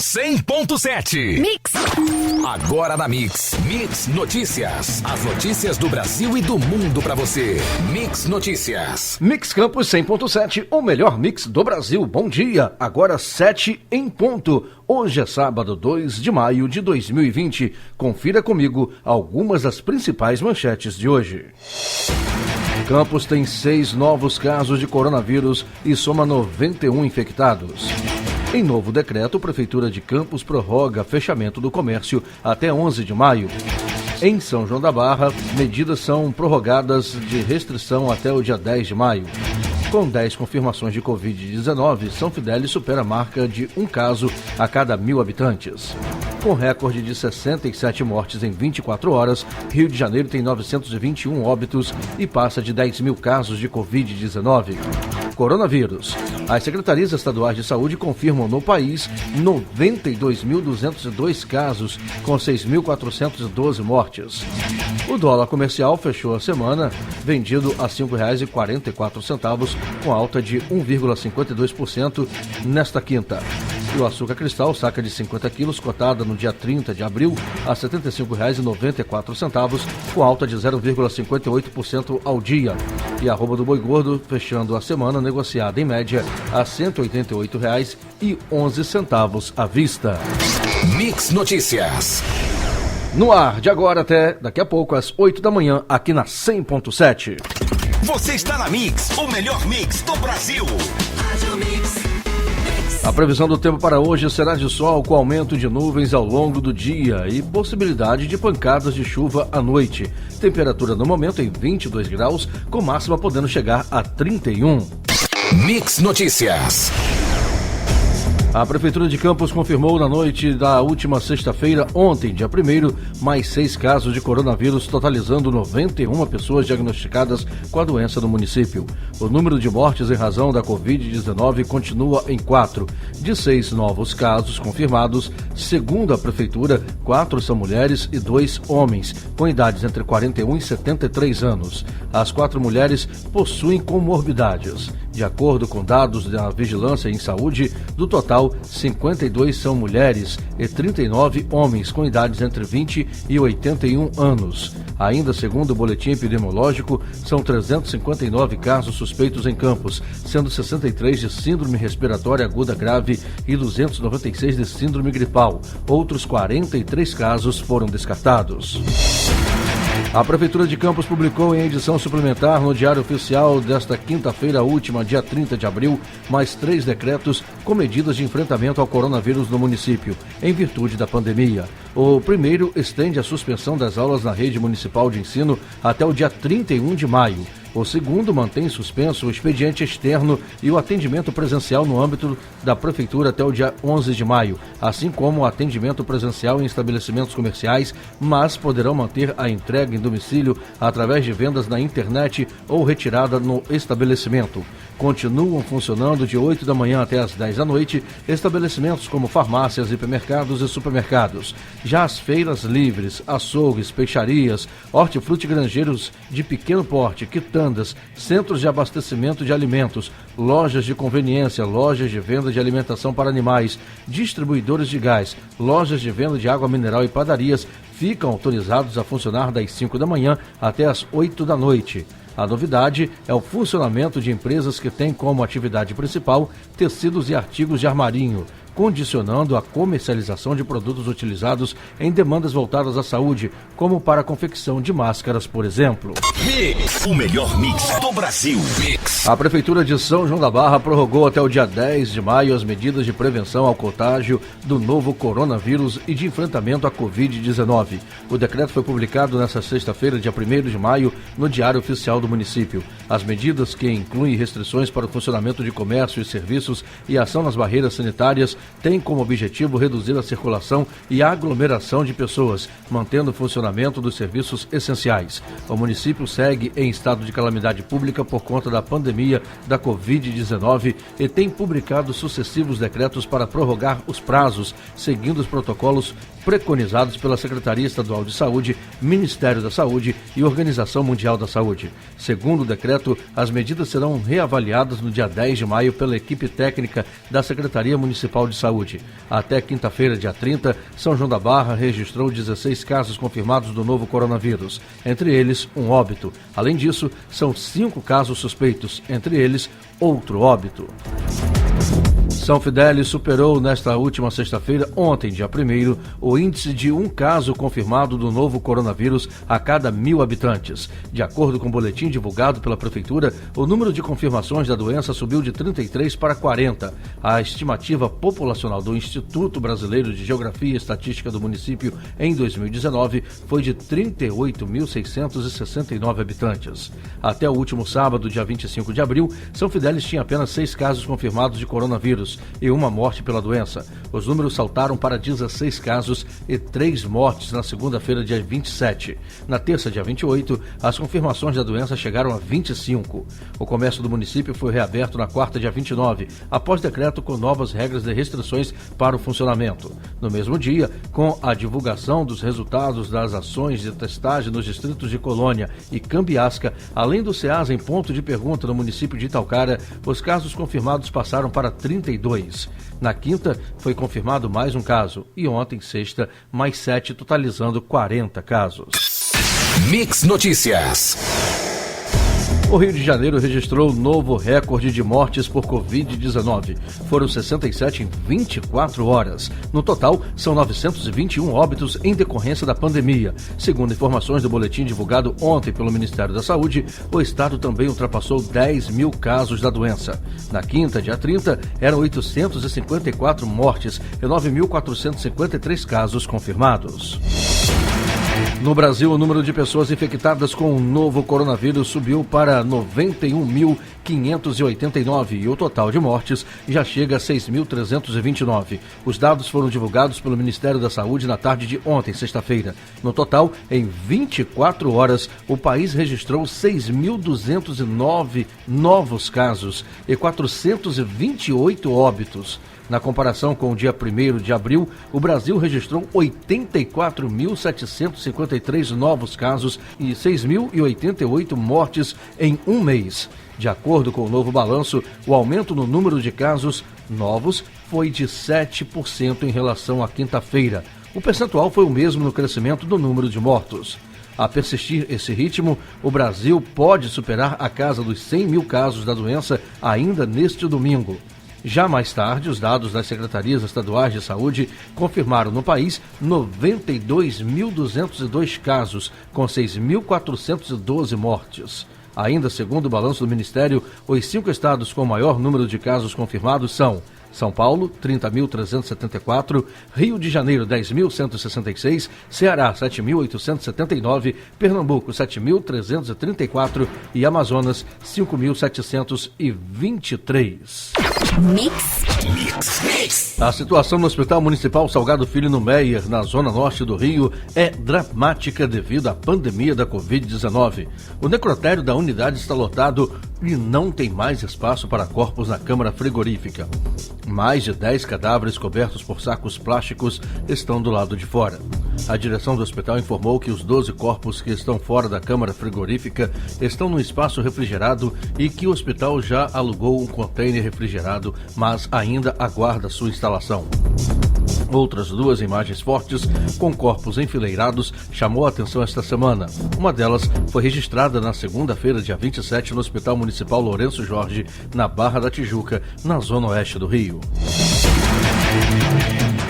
100.7. Mix. Agora na Mix. Mix Notícias. As notícias do Brasil e do mundo pra você. Mix Notícias. Mix Campos 100.7, o melhor mix do Brasil. Bom dia. Agora 7 em ponto. Hoje é sábado, 2 de maio de 2020. Confira comigo algumas das principais manchetes de hoje. Campos tem 6 novos casos de coronavírus e soma 91 infectados. Em novo decreto, a Prefeitura de Campos prorroga fechamento do comércio até 11 de maio. Em São João da Barra, medidas são prorrogadas de restrição até o dia 10 de maio. Com 10 confirmações de Covid-19, São Fidélis supera a marca de um caso a cada 1.000 habitantes. Com recorde de 67 mortes em 24 horas, Rio de Janeiro tem 921 óbitos e passa de 10.000 casos de Covid-19. Coronavírus. As secretarias estaduais de saúde confirmam no país 92.202 casos, com 6.412 mortes. O dólar comercial fechou a semana vendido a R$ 5,44, com alta de 1,52% nesta quinta. E o açúcar cristal, saca de 50 quilos, cotada no dia 30 de abril a R$ 75,94, com alta de 0,58% ao dia. E a arroba do boi gordo, fechando a semana, negociada em média a R$ 188,11 à vista. Mix Notícias. No ar, de agora até daqui a pouco, às 8 da manhã, aqui na 100.7. Você está na Mix, o melhor mix do Brasil. A previsão do tempo para hoje será de sol com aumento de nuvens ao longo do dia e possibilidade de pancadas de chuva à noite. Temperatura no momento em 22 graus, com máxima podendo chegar a 31. Mix Notícias. A Prefeitura de Campos confirmou na noite da última sexta-feira, ontem, dia 1º, mais 6 casos de coronavírus, totalizando 91 pessoas diagnosticadas com a doença no município. O número de mortes em razão da Covid-19 continua em 4. De 6 novos casos confirmados, segundo a Prefeitura, 4 são mulheres e 2 homens, com idades entre 41 e 73 anos. As 4 mulheres possuem comorbidades. De acordo com dados da Vigilância em Saúde, do total, 52 são mulheres e 39 homens com idades entre 20 e 81 anos. Ainda segundo o boletim epidemiológico, são 359 casos suspeitos em Campos, sendo 63 de síndrome respiratória aguda grave e 296 de síndrome gripal. Outros 43 casos foram descartados. A Prefeitura de Campos publicou em edição suplementar no Diário Oficial desta quinta-feira última, dia 30 de abril, mais 3 decretos com medidas de enfrentamento ao coronavírus no município, em virtude da pandemia. O primeiro estende a suspensão das aulas na rede municipal de ensino até o dia 31 de maio. O segundo mantém suspenso o expediente externo e o atendimento presencial no âmbito da Prefeitura até o dia 11 de maio, assim como o atendimento presencial em estabelecimentos comerciais, mas poderão manter a entrega em domicílio através de vendas na internet ou retirada no estabelecimento. Continuam funcionando de 8 da manhã até as 10 da noite estabelecimentos como farmácias, hipermercados e supermercados. Já as feiras livres, açougues, peixarias, hortifruti granjeiros de pequeno porte, quitandas, centros de abastecimento de alimentos, lojas de conveniência, lojas de venda de alimentação para animais, distribuidores de gás, lojas de venda de água mineral e padarias ficam autorizados a funcionar das 5 da manhã até as 8 da noite. A novidade é o funcionamento de empresas que têm como atividade principal tecidos e artigos de armarinho, condicionando a comercialização de produtos utilizados em demandas voltadas à saúde, como para a confecção de máscaras, por exemplo. Mix, o melhor mix do Brasil. Mix. A Prefeitura de São João da Barra prorrogou até o dia 10 de maio as medidas de prevenção ao contágio do novo coronavírus e de enfrentamento à Covid-19. O decreto foi publicado nesta sexta-feira, dia 1º de maio, no Diário Oficial do município. As medidas, que incluem restrições para o funcionamento de comércio e serviços e ação nas barreiras sanitárias, têm como objetivo reduzir a circulação e a aglomeração de pessoas, mantendo o funcionamento dos serviços essenciais. O município segue em estado de calamidade pública por conta da pandemia da Covid-19 e tem publicado sucessivos decretos para prorrogar os prazos, seguindo os protocolos preconizados pela Secretaria Estadual de Saúde, Ministério da Saúde e Organização Mundial da Saúde. Segundo o decreto, as medidas serão reavaliadas no dia 10 de maio pela equipe técnica da Secretaria Municipal de de Saúde. Até quinta-feira, dia 30, São João da Barra registrou 16 casos confirmados do novo coronavírus, entre eles um óbito. Além disso, são 5 casos suspeitos, entre eles outro óbito. São Fidélis superou nesta última sexta-feira, ontem, dia 1º, o índice de um caso confirmado do novo coronavírus a cada 1.000 habitantes. De acordo com o boletim divulgado pela Prefeitura, o número de confirmações da doença subiu de 33 para 40. A estimativa populacional do Instituto Brasileiro de Geografia e Estatística do município em 2019 foi de 38.669 habitantes. Até o último sábado, dia 25 de abril, São Fidélis tinha apenas 6 casos confirmados de coronavírus e uma morte pela doença. Os números saltaram para 16 casos e 3 mortes na segunda-feira, dia 27. Na terça, dia 28, as confirmações da doença chegaram a 25. O comércio do município foi reaberto na quarta, dia 29, após decreto com novas regras de restrições para o funcionamento. No mesmo dia, com a divulgação dos resultados das ações de testagem nos distritos de Colônia e Cambiasca, além do SEASA em ponto de pergunta no município de Italcara, os casos confirmados passaram para 32. Na quinta, foi confirmado mais um caso e ontem, sexta, mais 7, totalizando 40 casos. Mix Notícias. O Rio de Janeiro registrou novo recorde de mortes por Covid-19. Foram 67 em 24 horas. No total, são 921 óbitos em decorrência da pandemia. Segundo informações do boletim divulgado ontem pelo Ministério da Saúde, o estado também ultrapassou 10 mil casos da doença. Na quinta, dia 30, eram 854 mortes e 9.453 casos confirmados. No Brasil, o número de pessoas infectadas com o novo coronavírus subiu para 91.589 e o total de mortes já chega a 6.329. Os dados foram divulgados pelo Ministério da Saúde na tarde de ontem, sexta-feira. No total, em 24 horas, o país registrou 6.209 novos casos e 428 óbitos. Na comparação com o dia 1º de abril, o Brasil registrou 84.753 novos casos e 6.088 mortes em um mês. De acordo com o novo balanço, o aumento no número de casos novos foi de 7% em relação à quinta-feira. O percentual foi o mesmo no crescimento do número de mortos. A persistir esse ritmo, o Brasil pode superar a casa dos 100 mil casos da doença ainda neste domingo. Já mais tarde, os dados das secretarias estaduais de saúde confirmaram no país 92.202 casos, com 6.412 mortes. Ainda segundo o balanço do Ministério, os 5 estados com maior número de casos confirmados são São Paulo, 30.374, Rio de Janeiro, 10.166, Ceará, 7.879, Pernambuco, 7.334 e Amazonas, 5.723. Mix. A situação no Hospital Municipal Salgado Filho no Meier, na zona norte do Rio, é dramática devido à pandemia da Covid-19. O necrotério da unidade está lotado e não tem mais espaço para corpos na câmara frigorífica. Mais de 10 cadáveres cobertos por sacos plásticos estão do lado de fora. A direção do hospital informou que os 12 corpos que estão fora da câmara frigorífica estão no espaço refrigerado e que o hospital já alugou um container refrigerado, mas ainda aguarda sua instalação. Outras 2 imagens fortes, com corpos enfileirados, chamou a atenção esta semana. Uma delas foi registrada na segunda-feira, dia 27, no Hospital Municipal Lourenço Jorge, na Barra da Tijuca, na zona oeste do Rio.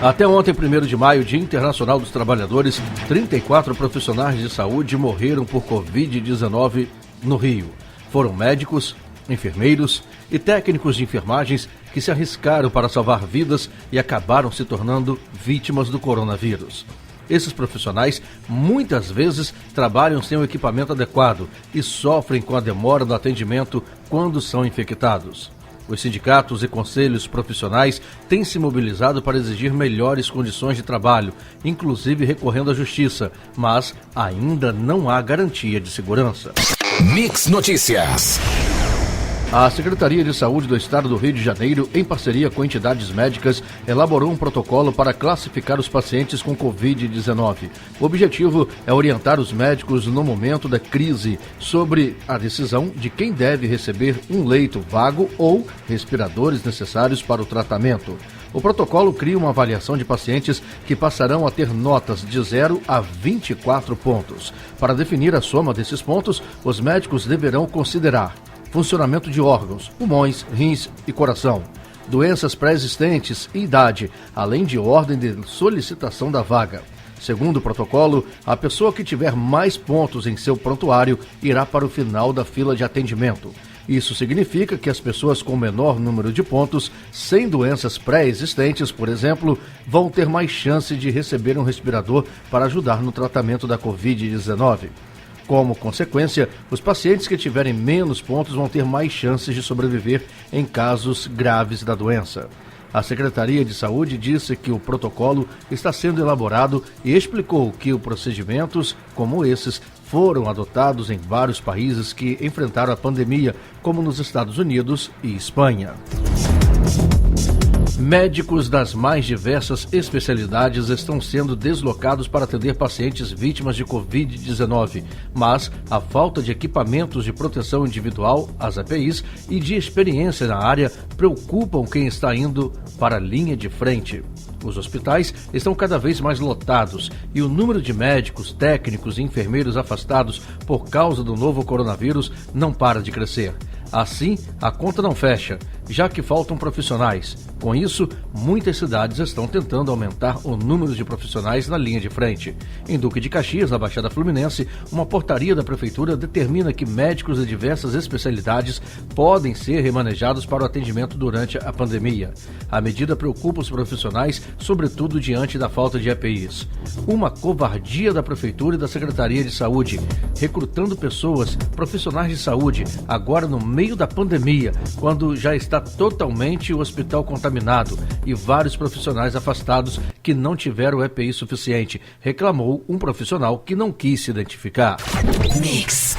Até ontem, 1º de maio, Dia Internacional dos Trabalhadores, 34 profissionais de saúde morreram por Covid-19 no Rio. Foram médicos, enfermeiros e técnicos de enfermagens que se arriscaram para salvar vidas e acabaram se tornando vítimas do coronavírus. Esses profissionais muitas vezes trabalham sem o equipamento adequado e sofrem com a demora do atendimento quando são infectados. Os sindicatos e conselhos profissionais têm se mobilizado para exigir melhores condições de trabalho, inclusive recorrendo à justiça, mas ainda não há garantia de segurança. Mix Notícias. A Secretaria de Saúde do Estado do Rio de Janeiro, em parceria com entidades médicas, elaborou um protocolo para classificar os pacientes com Covid-19. O objetivo é orientar os médicos no momento da crise sobre a decisão de quem deve receber um leito vago ou respiradores necessários para o tratamento. O protocolo cria uma avaliação de pacientes que passarão a ter notas de 0 a 24 pontos. Para definir a soma desses pontos, os médicos deverão considerar funcionamento de órgãos, pulmões, rins e coração, doenças pré-existentes e idade, além de ordem de solicitação da vaga. Segundo o protocolo, a pessoa que tiver mais pontos em seu prontuário irá para o final da fila de atendimento. Isso significa que as pessoas com menor número de pontos, sem doenças pré-existentes, por exemplo, vão ter mais chance de receber um respirador para ajudar no tratamento da Covid-19. Como consequência, os pacientes que tiverem menos pontos vão ter mais chances de sobreviver em casos graves da doença. A Secretaria de Saúde disse que o protocolo está sendo elaborado e explicou que procedimentos como esses foram adotados em vários países que enfrentaram a pandemia, como nos Estados Unidos e Espanha. Médicos das mais diversas especialidades estão sendo deslocados para atender pacientes vítimas de Covid-19, mas a falta de equipamentos de proteção individual, as EPIs, e de experiência na área preocupam quem está indo para a linha de frente. Os hospitais estão cada vez mais lotados e o número de médicos, técnicos e enfermeiros afastados por causa do novo coronavírus não para de crescer. Assim, a conta não fecha, já que faltam profissionais. Com isso, muitas cidades estão tentando aumentar o número de profissionais na linha de frente. Em Duque de Caxias, na Baixada Fluminense, uma portaria da Prefeitura determina que médicos de diversas especialidades podem ser remanejados para o atendimento durante a pandemia. A medida preocupa os profissionais, sobretudo diante da falta de EPIs. Uma covardia da Prefeitura e da Secretaria de Saúde, recrutando pessoas, profissionais de saúde, agora no meio da pandemia, quando já está totalmente o hospital contaminado e vários profissionais afastados que não tiveram EPI suficiente, reclamou um profissional que não quis se identificar. Mix.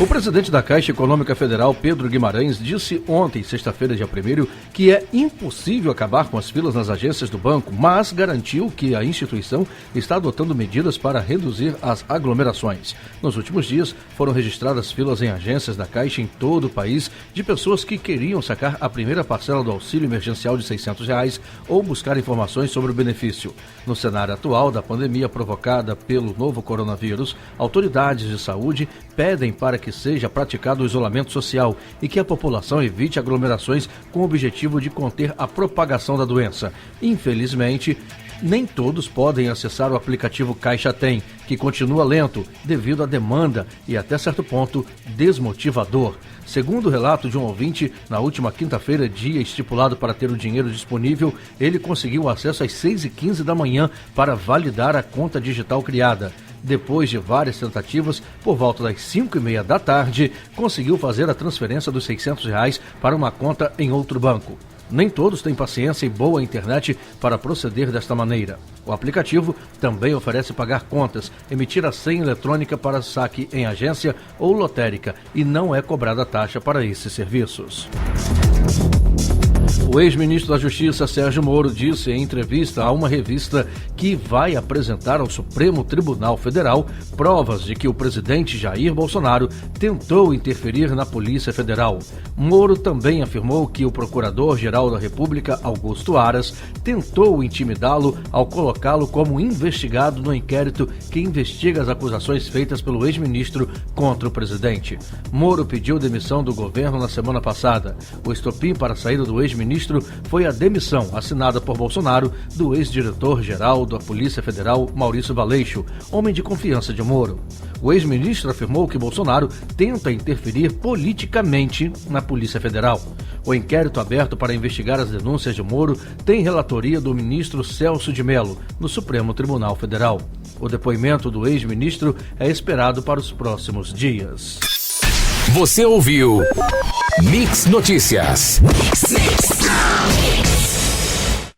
O presidente da Caixa Econômica Federal, Pedro Guimarães, disse ontem, sexta-feira, dia 1º, que é impossível acabar com as filas nas agências do banco, mas garantiu que a instituição está adotando medidas para reduzir as aglomerações. Nos últimos dias, foram registradas filas em agências da Caixa em todo o país de pessoas que queriam sacar a primeira parcela do auxílio emergencial de R$600 ou buscar informações sobre o benefício. No cenário atual da pandemia provocada pelo novo coronavírus, autoridades de saúde pedem para que seja praticado o isolamento social e que a população evite aglomerações com o objetivo de conter a propagação da doença. Infelizmente, nem todos podem acessar o aplicativo Caixa Tem, que continua lento devido à demanda e, até certo ponto, desmotivador. Segundo o relato de um ouvinte, na última quinta-feira, dia estipulado para ter o dinheiro disponível, ele conseguiu acesso às 6h15 da manhã para validar a conta digital criada. Depois de várias tentativas, por volta das 5h30 da tarde, conseguiu fazer a transferência dos R$600 para uma conta em outro banco. Nem todos têm paciência e boa internet para proceder desta maneira. O aplicativo também oferece pagar contas, emitir a senha eletrônica para saque em agência ou lotérica e não é cobrada taxa para esses serviços. O ex-ministro da Justiça, Sérgio Moro, disse em entrevista a uma revista que vai apresentar ao Supremo Tribunal Federal provas de que o presidente Jair Bolsonaro tentou interferir na Polícia Federal. Moro também afirmou que o Procurador-Geral da República, Augusto Aras, tentou intimidá-lo ao colocá-lo como investigado no inquérito que investiga as acusações feitas pelo ex-ministro contra o presidente. Moro pediu demissão do governo na semana passada. O estopim para a saída do ex-ministro foi a demissão assinada por Bolsonaro do ex-diretor-geral da Polícia Federal, Maurício Valeixo, homem de confiança de Moro. O ex-ministro afirmou que Bolsonaro tenta interferir politicamente na Polícia Federal. O inquérito aberto para investigar as denúncias de Moro tem relatoria do ministro Celso de Mello, no Supremo Tribunal Federal. O depoimento do ex-ministro é esperado para os próximos dias. Você ouviu Mix Notícias. Mix.